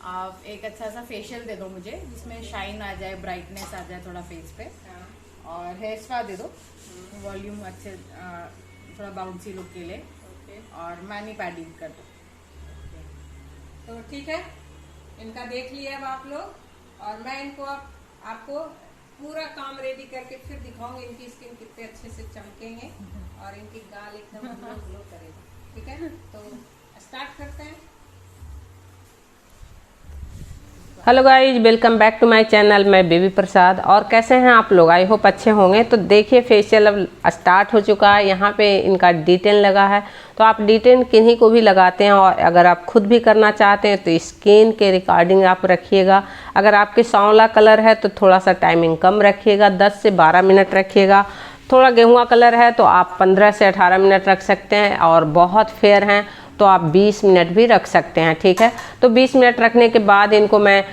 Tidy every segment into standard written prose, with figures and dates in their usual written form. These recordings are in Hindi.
आप एक अच्छा सा फेशियल दे दो मुझे जिसमें शाइन आ जाए, ब्राइटनेस आ जाए थोड़ा फेस पे। और हेयर स्पा दे दो, वॉल्यूम अच्छे, थोड़ा बाउंसी लुक के लिए। और मैनी पैडिंग कर दो। तो ठीक है, इनका देख लिया अब आप लोग, और मैं इनको अब आपको पूरा काम रेडी करके फिर दिखाऊंगी इनकी स्किन कितने अच्छे से चमकेंगे और इनकी गाल एकदम ग्लो करेगा। ठीक है, तो स्टार्ट करते हैं। Hello guys, welcome back to my channel. मैं बेबी प्रसाद। और कैसे हैं आप लोग? आई होप अच्छे होंगे। तो देखिए, फेशियल अब स्टार्ट हो चुका है। यहाँ पे इनका डिटेन लगा है, तो आप डिटेन किन्हीं को भी लगाते हैं, और अगर आप खुद भी करना चाहते हैं तो स्किन के रिकॉर्डिंग आप रखिएगा। अगर आपके सांवला कलर है तो थोड़ा सा टाइमिंग कम रखिएगा, 10 से 12 मिनट रखिएगा। थोड़ा गेहुआ कलर है तो आप 15 से 18 मिनट रख सकते हैं, और बहुत फेयर हैं तो आप 20 मिनट भी रख सकते हैं। ठीक है, तो 20 मिनट रखने के बाद इनको मैं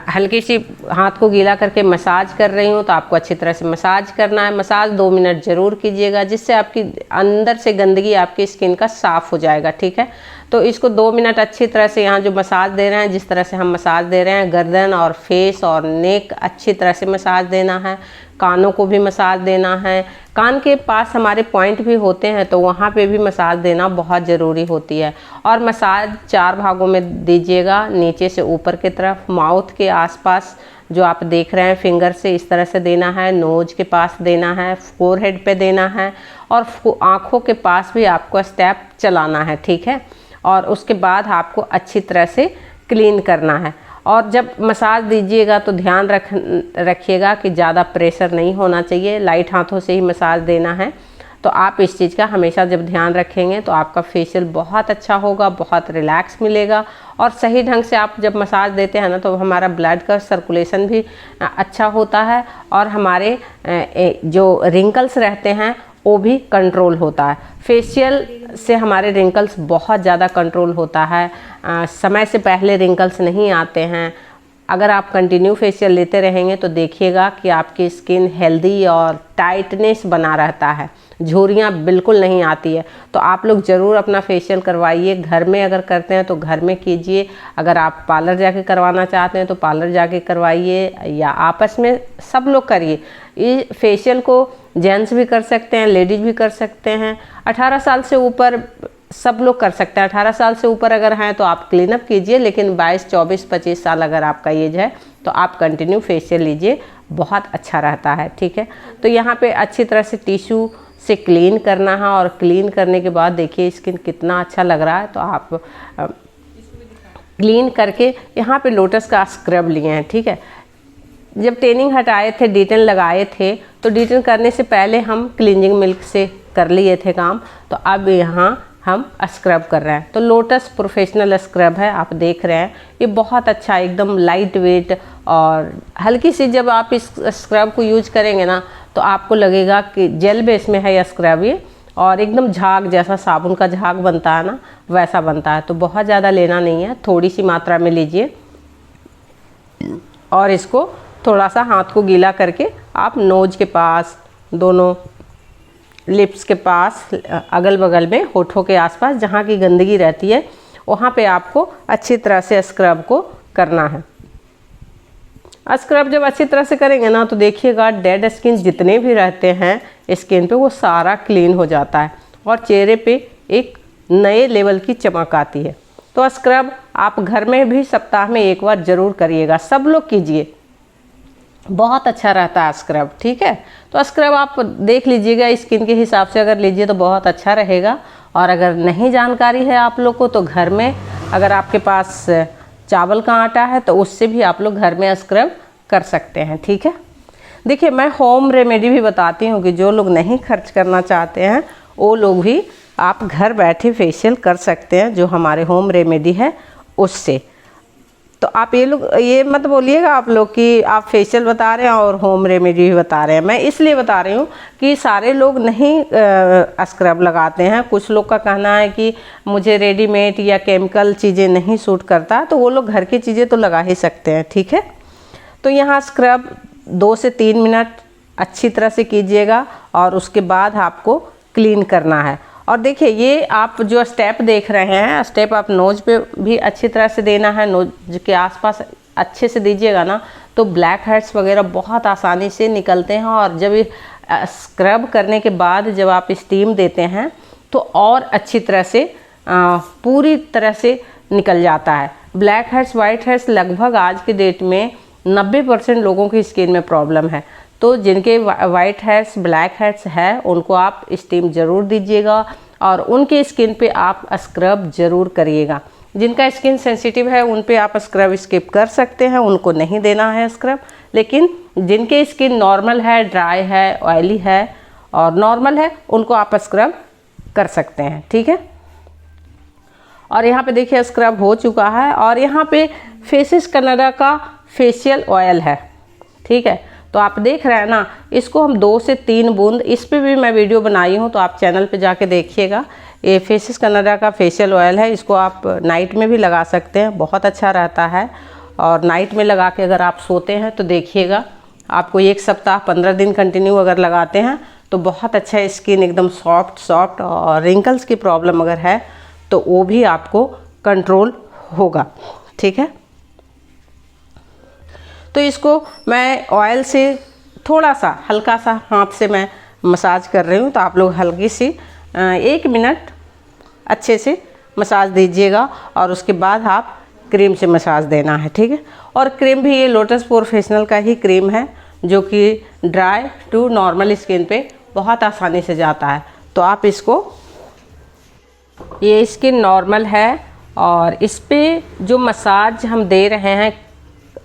हल्की सी हाथ को गीला करके मसाज कर रही हूँ। तो आपको अच्छी तरह से मसाज करना है। मसाज 2 मिनट ज़रूर कीजिएगा, जिससे आपकी अंदर से गंदगी आपकी स्किन का साफ़ हो जाएगा। ठीक है, तो इसको 2 मिनट अच्छी तरह से, यहाँ जो मसाज दे रहे हैं, जिस तरह से हम मसाज दे रहे हैं, गर्दन और फेस और नेक अच्छी तरह से मसाज देना है। कानों को भी मसाज देना है। कान के पास हमारे पॉइंट भी होते हैं, तो वहाँ पे भी मसाज देना बहुत ज़रूरी होती है। और मसाज 4 भागों में दीजिएगा, नीचे से ऊपर की तरफ, माउथ के आसपास जो आप देख रहे हैं फिंगर से इस तरह से देना है, नोज के पास देना है, फोरहेड पे देना है, और आँखों के पास भी आपको स्टेप चलाना है। ठीक है, और उसके बाद आपको अच्छी तरह से क्लीन करना है। और जब मसाज दीजिएगा तो ध्यान रखिएगा कि ज़्यादा प्रेशर नहीं होना चाहिए, लाइट हाथों से ही मसाज देना है। तो आप इस चीज़ का हमेशा जब ध्यान रखेंगे तो आपका फेशियल बहुत अच्छा होगा, बहुत रिलैक्स मिलेगा। और सही ढंग से आप जब मसाज देते हैं ना, तो हमारा ब्लड का सर्कुलेशन भी अच्छा होता है, और हमारे जो रिंकल्स रहते हैं वो भी कंट्रोल होता है। फेशियल से हमारे रिंकल्स बहुत ज़्यादा कंट्रोल होता है। समय से पहले रिंकल्स नहीं आते हैं। अगर आप कंटिन्यू फेशियल लेते रहेंगे तो देखिएगा कि आपकी स्किन हेल्दी और टाइटनेस बना रहता है, झुर्रियाँ बिल्कुल नहीं आती है। तो आप लोग ज़रूर अपना फेशियल करवाइए। घर में अगर करते हैं तो घर में कीजिए, अगर आप पार्लर जाके करवाना चाहते हैं तो पार्लर जाके करवाइए, या आपस में सब लोग करिए। ये फेशियल को जेंट्स भी कर सकते हैं, लेडीज भी कर सकते हैं, 18 साल से ऊपर सब लोग कर सकते हैं। 18 साल से ऊपर अगर हैं तो आप क्लीन अप कीजिए, लेकिन 22, 24, 25 साल अगर आपका एज है तो आप कंटिन्यू फेशियल लीजिए, बहुत अच्छा रहता है। ठीक है, तो यहाँ पे अच्छी तरह से टिश्यू से क्लीन करना है, और क्लीन करने के बाद देखिए स्किन कितना अच्छा लग रहा है। तो आप क्लीन करके यहाँ पे लोटस का स्क्रब लिए हैं। ठीक है, जब टेनिंग हटाए थे, डिटेन लगाए थे, तो डिटेन करने से पहले हम क्लींजिंग मिल्क से कर लिए थे काम। तो अब यहाँ हम स्क्रब कर रहे हैं। तो लोटस प्रोफेशनल स्क्रब है, आप देख रहे हैं, ये बहुत अच्छा, एकदम लाइट वेट और हल्की सी। जब आप इस स्क्रब को यूज करेंगे ना, तो आपको लगेगा कि जेल बेस में है यह स्क्रब, ये, और एकदम झाग जैसा, साबुन का झाग बनता है ना, वैसा बनता है। तो बहुत ज़्यादा लेना नहीं है, थोड़ी सी मात्रा में लीजिए, और इसको थोड़ा सा हाथ को गीला करके आप नोज के पास, दोनों लिप्स के पास, अगल बगल में, होठों के आसपास जहाँ की गंदगी रहती है, वहाँ पे आपको अच्छी तरह से स्क्रब को करना है। स्क्रब जब अच्छी तरह से करेंगे ना, तो देखिएगा डेड स्किन जितने भी रहते हैं स्किन पे, वो सारा क्लीन हो जाता है, और चेहरे पे एक नए लेवल की चमक आती है। तो स्क्रब आप घर में भी सप्ताह में 1 बार ज़रूर करिएगा, सब लोग कीजिए, बहुत अच्छा रहता है स्क्रब। ठीक है, तो स्क्रब आप देख लीजिएगा, स्किन के हिसाब से अगर लीजिए तो बहुत अच्छा रहेगा। और अगर नहीं जानकारी है आप लोग को, तो घर में अगर आपके पास चावल का आटा है तो उससे भी आप लोग घर में स्क्रब कर सकते हैं। ठीक है, देखिए मैं होम रेमेडी भी बताती हूँ कि जो लोग नहीं खर्च करना चाहते हैं वो लोग भी आप घर बैठे फेशियल कर सकते हैं, जो हमारे होम रेमेडी है उससे। तो आप ये मत बोलिएगा आप लोग कि आप फेशियल बता रहे हैं और होम रेमेडी भी बता रहे हैं। मैं इसलिए बता रही हूँ कि सारे लोग नहीं स्क्रब लगाते हैं। कुछ लोग का कहना है कि मुझे रेडीमेड या केमिकल चीज़ें नहीं सूट करता, तो वो लोग घर की चीज़ें तो लगा ही सकते हैं। ठीक है, तो यहाँ स्क्रब 2 से 3 मिनट अच्छी तरह से कीजिएगा, और उसके बाद आपको क्लीन करना है। और देखिए ये आप जो स्टेप देख रहे हैं, स्टेप आप नोज पे भी अच्छी तरह से देना है, नोज के आसपास अच्छे से दीजिएगा ना तो ब्लैक हेड्स वगैरह बहुत आसानी से निकलते हैं। और जब स्क्रब करने के बाद जब आप स्टीम देते हैं तो और अच्छी तरह से पूरी तरह से निकल जाता है। ब्लैक हेड्स, वाइट हेड्स लगभग आज के डेट में 90% लोगों की स्किन में प्रॉब्लम है। तो जिनके वाइट हेड्स, ब्लैक हेड्स है उनको आप स्टीम ज़रूर दीजिएगा और उनके स्किन पे आप स्क्रब ज़रूर करिएगा। जिनका स्किन सेंसिटिव है उन पे आप स्क्रब स्किप कर सकते हैं, उनको नहीं देना है स्क्रब। लेकिन जिनके स्किन नॉर्मल है, ड्राई है, ऑयली है और नॉर्मल है, उनको आप स्क्रब कर सकते हैं, ठीक है। और यहाँ पे देखिए स्क्रब हो चुका है और यहाँ पे फेसेस कनाडा का फेशियल ऑयल है, ठीक है। तो आप देख रहे हैं ना, इसको हम 2 से 3 बूंद, इस पे भी मैं वीडियो बनाई हूँ तो आप चैनल पे जाके देखिएगा। ये फेसेस कनाडा का फेशियल ऑयल है, इसको आप नाइट में भी लगा सकते हैं, बहुत अच्छा रहता है। और नाइट में लगा के अगर आप सोते हैं तो देखिएगा आपको 1 सप्ताह 15 दिन कंटिन्यू अगर लगाते हैं तो बहुत अच्छा स्किन एकदम सॉफ्ट और रिंकल्स की प्रॉब्लम अगर है तो वो भी आपको कंट्रोल होगा, ठीक है। तो इसको मैं ऑयल से थोड़ा सा हल्का सा हाथ से मैं मसाज कर रही हूँ, तो आप लोग हल्की सी 1 मिनट अच्छे से मसाज दीजिएगा और उसके बाद आप क्रीम से मसाज देना है, ठीक है। और क्रीम भी ये लोटस प्रोफेशनल का ही क्रीम है जो कि ड्राई टू नॉर्मल स्किन पे बहुत आसानी से जाता है। तो आप इसको, ये स्किन नॉर्मल है और इस पे जो मसाज हम दे रहे हैं,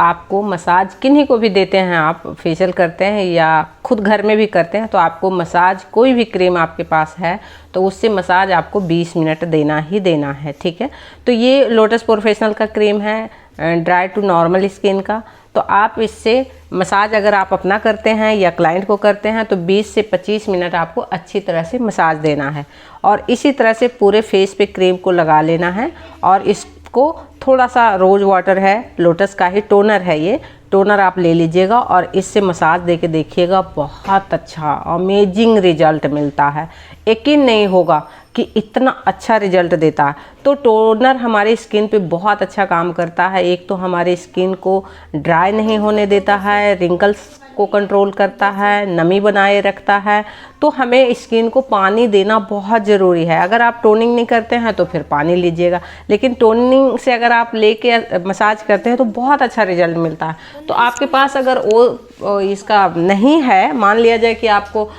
आपको मसाज किन्हीं को भी देते हैं, आप फेशियल करते हैं या खुद घर में भी करते हैं तो आपको मसाज, कोई भी क्रीम आपके पास है तो उससे मसाज आपको 20 मिनट देना ही देना है, ठीक है। तो ये लोटस प्रोफेशनल का क्रीम है ड्राई टू नॉर्मल स्किन का। तो आप इससे मसाज अगर आप अपना करते हैं या क्लाइंट को करते हैं तो 20 से 25 मिनट आपको अच्छी तरह से मसाज देना है और इसी तरह से पूरे फेस पे क्रीम को लगा लेना है। और इसको थोड़ा सा रोज़ वाटर है, लोटस का ही टोनर है, ये टोनर आप ले लीजिएगा और इससे मसाज दे के देखिएगा, बहुत अच्छा अमेजिंग रिजल्ट मिलता है। यकीन नहीं होगा कि इतना अच्छा रिजल्ट देता है। तो टोनर हमारी स्किन पे बहुत अच्छा काम करता है। एक तो हमारी स्किन को ड्राई नहीं होने देता है, रिंकल्स को कंट्रोल करता है, नमी बनाए रखता है। तो हमें स्किन को पानी देना बहुत ज़रूरी है। अगर आप टोनिंग नहीं करते हैं तो फिर पानी लीजिएगा, लेकिन टोनिंग से अगर आप लेके मसाज करते हैं तो बहुत अच्छा रिजल्ट मिलता है। तो आपके पास अगर वो इसका नहीं है, मान लिया जाए कि आपको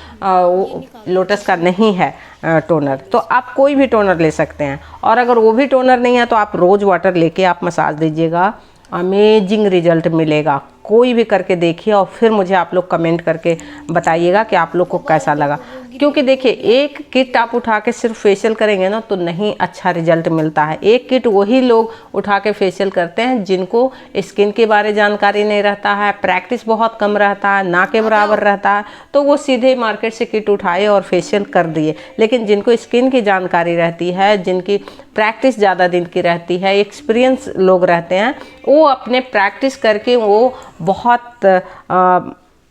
लोटस का नहीं है टोनर, तो आप कोई भी टोनर ले सकते हैं। और अगर वो भी टोनर नहीं है तो आप रोज़ वाटर लेके आप मसाज दीजिएगा, अमेजिंग रिजल्ट मिलेगा। कोई भी करके देखिए और फिर मुझे आप लोग कमेंट करके बताइएगा कि आप लोग को कैसा लगा। क्योंकि देखिए एक किट आप उठा के सिर्फ फेशियल करेंगे ना तो नहीं अच्छा रिजल्ट मिलता है। एक किट वही लोग उठा के फेशियल करते हैं जिनको स्किन के बारे जानकारी नहीं रहता है, प्रैक्टिस बहुत कम रहता है, ना के बराबर रहता है, तो वो सीधे मार्केट से किट उठाए और फेशियल कर दिए। लेकिन जिनको स्किन की जानकारी रहती है, जिनकी प्रैक्टिस ज़्यादा दिन की रहती है, एक्सपीरियंस लोग रहते हैं, वो अपने प्रैक्टिस करके वो बहुत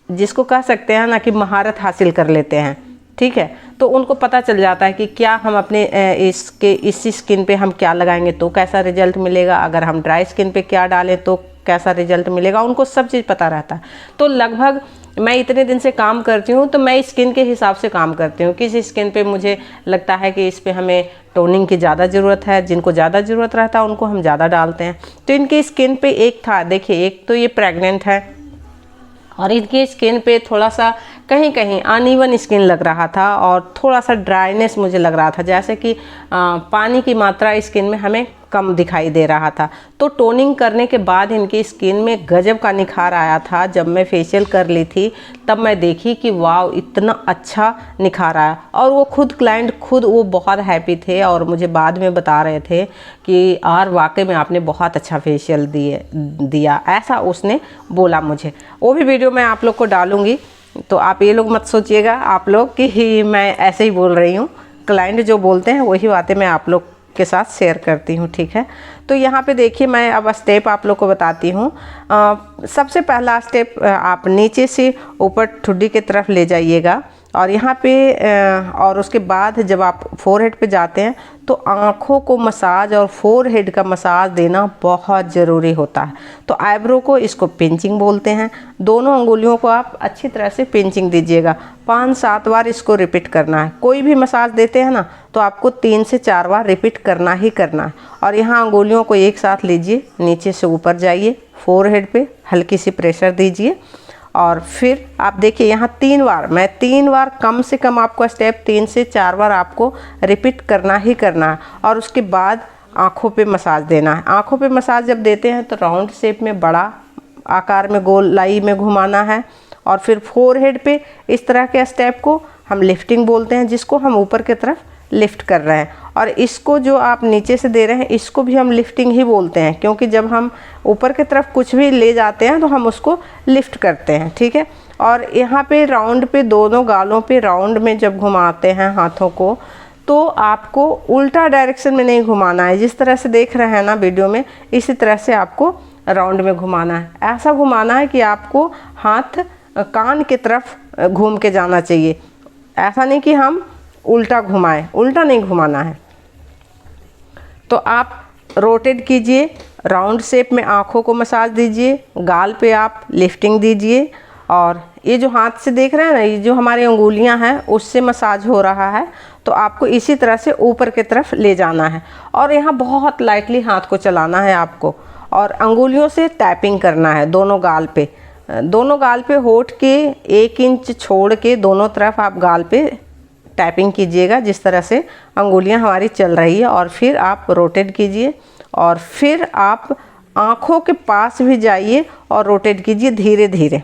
जिसको कह सकते हैं ना कि महारत हासिल कर लेते हैं, ठीक है। तो उनको पता चल जाता है कि क्या हम अपने इस स्किन पे हम क्या लगाएंगे तो कैसा रिजल्ट मिलेगा, अगर हम ड्राई स्किन पे क्या डालें तो कैसा रिजल्ट मिलेगा, उनको सब चीज़ पता रहता है। तो लगभग मैं इतने दिन से काम करती हूँ तो मैं स्किन के हिसाब से काम करती हूँ। किस स्किन पे मुझे लगता है कि इस पे हमें टोनिंग की ज़्यादा ज़रूरत है, जिनको ज़्यादा ज़रूरत रहता है उनको हम ज़्यादा डालते हैं। तो इनकी स्किन पे एक था, देखिए एक तो ये प्रेग्नेंट है और इनकी स्किन पे थोड़ा सा कहीं कहीं अनइवन स्किन लग रहा था और थोड़ा सा ड्राइनेस मुझे लग रहा था, जैसे कि पानी की मात्रा स्किन में हमें कम दिखाई दे रहा था। तो टोनिंग करने के बाद इनकी स्किन में गजब का निखार आया था। जब मैं फेशियल कर ली थी तब मैं देखी कि वाव इतना अच्छा निखार आया। और वो खुद क्लाइंट खुद वो बहुत हैप्पी थे और मुझे बाद में बता रहे थे कि यार वाकई में आपने बहुत अच्छा फेशियल दिया, ऐसा उसने बोला मुझे। वो भी वीडियो मैं आप लोग को डालूँगी, तो आप ये लोग मत सोचिएगा आप लोग कि मैं ऐसे ही बोल रही हूँ। क्लाइंट जो बोलते हैं वही बातें मैं आप लोग के साथ शेयर करती हूँ, ठीक है। तो यहाँ पे देखिए मैं अब स्टेप आप लोग को बताती हूँ। सबसे पहला स्टेप आप नीचे से ऊपर ठुड्डी की तरफ ले जाइएगा और यहाँ पे और उसके बाद जब आप फोरहेड पे जाते हैं तो आँखों को मसाज और फोरहेड का मसाज देना बहुत ज़रूरी होता है। तो आईब्रो को इसको पिंचिंग बोलते हैं। दोनों अंगुलियों को आप अच्छी तरह से पिंचिंग दीजिएगा। 5-7 बार इसको रिपीट करना है। कोई भी मसाज देते हैं ना तो आपको 3 से 4 बार रिपीट करना ही करना है। और यहाँ अंगुलियों को एक साथ लीजिए, नीचे से ऊपर जाइए, फोरहेड पे हल्की सी प्रेशर दीजिए और फिर आप देखिए यहाँ 3 बार, मैं 3 बार कम से कम आपको स्टेप 3 से 4 बार आपको रिपीट करना ही करना है। और उसके बाद आँखों पे मसाज देना है। आँखों पे मसाज जब देते हैं तो राउंड शेप में, बड़ा आकार में, गोलाई में घुमाना है। और फिर फोरहेड पे इस तरह के स्टेप को हम लिफ्टिंग बोलते हैं, जिसको हम ऊपर की तरफ लिफ्ट कर रहे हैं। और इसको जो आप नीचे से दे रहे हैं इसको भी हम लिफ्टिंग ही बोलते हैं, क्योंकि जब हम ऊपर की तरफ कुछ भी ले जाते हैं तो हम उसको लिफ्ट करते हैं, ठीक है। और यहाँ पे राउंड पे, दोनों गालों पे राउंड में जब घुमाते हैं हाथों को, तो आपको उल्टा डायरेक्शन में नहीं घुमाना है। जिस तरह से देख रहे हैं ना वीडियो में, इसी तरह से आपको राउंड में घुमाना है। ऐसा घुमाना है कि आपको हाथ कान की तरफ घूम के जाना चाहिए। ऐसा नहीं कि हम उल्टा घुमाएं, उल्टा नहीं घुमाना है। तो आप रोटेट कीजिए, राउंड शेप में आँखों को मसाज दीजिए, गाल पे आप लिफ्टिंग दीजिए। और ये जो हाथ से देख रहे हैं ना, ये जो हमारी अंगुलियां हैं उससे मसाज हो रहा है, तो आपको इसी तरह से ऊपर की तरफ ले जाना है। और यहाँ बहुत लाइटली हाथ को चलाना है आपको, और अंगुलियों से टैपिंग करना है दोनों गाल पे। दोनों गाल पे होठ के 1 इंच छोड़ के दोनों तरफ आप गाल पे टैपिंग कीजिएगा, जिस तरह से अंगुलियां हमारी चल रही है। और फिर आप रोटेट कीजिए, और फिर आप आँखों के पास भी जाइए और रोटेट कीजिए धीरे धीरे।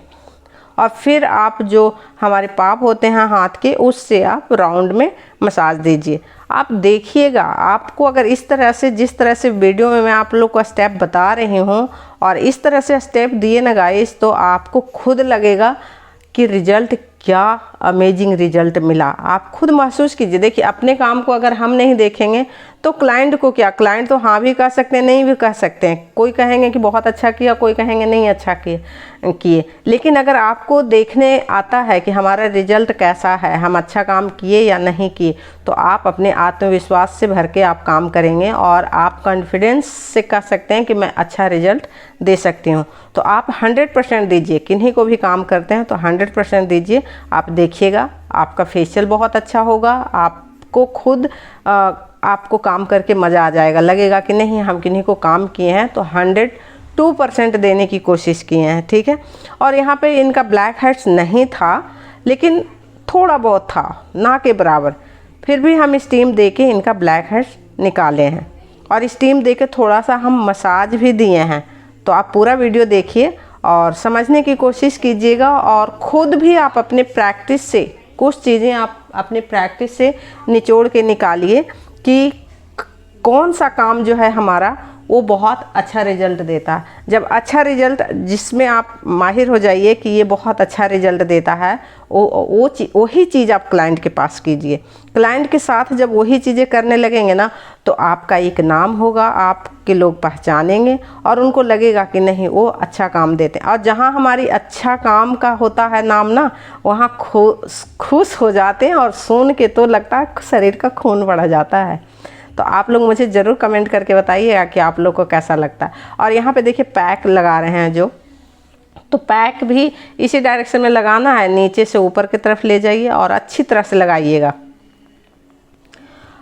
और फिर आप जो हमारे पाप होते हैं हाथ के, उससे आप राउंड में मसाज दीजिए। आप देखिएगा, आपको अगर इस तरह से, जिस तरह से वीडियो में मैं आप लोग को स्टेप बता रही हूँ और इस तरह से स्टेप दिए ना गाइस, तो आपको खुद लगेगा कि रिजल्ट, क्या अमेजिंग रिजल्ट मिला। आप खुद महसूस कीजिए। देखिए, अपने काम को अगर हम नहीं देखेंगे तो क्लाइंट को क्या, क्लाइंट तो हाँ भी कह सकते हैं, नहीं भी कह सकते हैं। कोई कहेंगे कि बहुत अच्छा किया, कोई कहेंगे नहीं अच्छा किए। लेकिन अगर आपको देखने आता है कि हमारा रिजल्ट कैसा है, हम अच्छा काम किए या नहीं किए, तो आप अपने आत्मविश्वास से भर के आप काम करेंगे और आप कॉन्फिडेंस से कह सकते हैं कि मैं अच्छा रिजल्ट दे सकती हूँ। तो आप 100% दीजिए। किन्हीं को भी काम करते हैं तो 100% दीजिए। आप देखिएगा, आपका फेशियल बहुत अच्छा होगा। आपको खुद आपको काम करके मज़ा आ जाएगा। लगेगा कि नहीं, हम किन्हीं को काम किए हैं तो 102% देने की कोशिश किए हैं, ठीक है। और यहाँ पे इनका ब्लैक हेड्स नहीं था, लेकिन थोड़ा बहुत था, ना के बराबर। फिर भी हम स्टीम दे के इनका ब्लैक हेड्स निकाले हैं, और स्टीम दे के थोड़ा सा हम मसाज भी दिए हैं। तो आप पूरा वीडियो देखिए और समझने की कोशिश कीजिएगा, और ख़ुद भी आप अपने प्रैक्टिस से कुछ चीज़ें आप अपने प्रैक्टिस से निचोड़ के निकालिए कि कौन सा काम जो है हमारा वो बहुत अच्छा रिजल्ट देता है। जब अच्छा रिजल्ट, जिसमें आप माहिर हो जाइए कि ये बहुत अच्छा रिजल्ट देता है, वही चीज़ आप क्लाइंट के पास कीजिए। क्लाइंट के साथ जब वही चीज़ें करने लगेंगे ना, तो आपका एक नाम होगा, आपके लोग पहचानेंगे और उनको लगेगा कि नहीं, वो अच्छा काम देते हैं। और जहाँ हमारी अच्छा काम का होता है नाम ना, वहाँ खुश हो जाते हैं, और सुन के तो लगता है शरीर का खून बढ़ जाता है। तो आप लोग मुझे ज़रूर कमेंट करके बताइएगा कि आप लोग को कैसा लगता है। और यहाँ पे देखिए पैक लगा रहे हैं जो, तो पैक भी इसी डायरेक्शन में लगाना है। नीचे से ऊपर की तरफ ले जाइए और अच्छी तरह से लगाइएगा।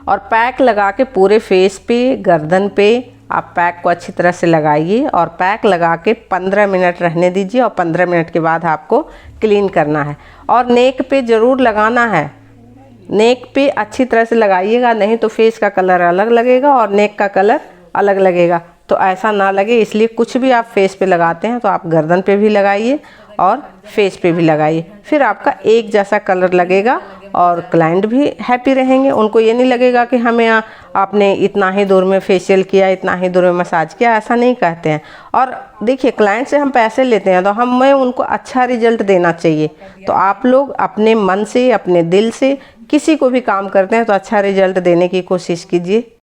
और पैक लगा के पूरे फेस पे, गर्दन पे आप पैक को अच्छी तरह से लगाइए। और पैक लगा के 15 मिनट रहने दीजिए, और 15 मिनट के बाद आपको क्लीन करना है। और नेक पे ज़रूर लगाना है। नेक पे अच्छी तरह से लगाइएगा, नहीं तो फेस का कलर अलग लगेगा और नेक का कलर अलग लगेगा। तो ऐसा ना लगे, इसलिए कुछ भी आप फेस पे लगाते हैं तो आप गर्दन पे भी लगाइए और फेस पे भी लगाइए। फिर आपका एक जैसा कलर लगेगा और क्लाइंट भी हैप्पी रहेंगे। उनको ये नहीं लगेगा कि हमें आपने इतना ही दूर में फेशियल किया, इतना ही दूर में मसाज किया, ऐसा नहीं कहते हैं। और देखिए, क्लाइंट से हम पैसे लेते हैं तो हमें उनको अच्छा रिजल्ट देना चाहिए। तो आप लोग अपने मन से, अपने दिल से किसी को भी काम करते हैं तो अच्छा रिजल्ट देने की कोशिश कीजिए।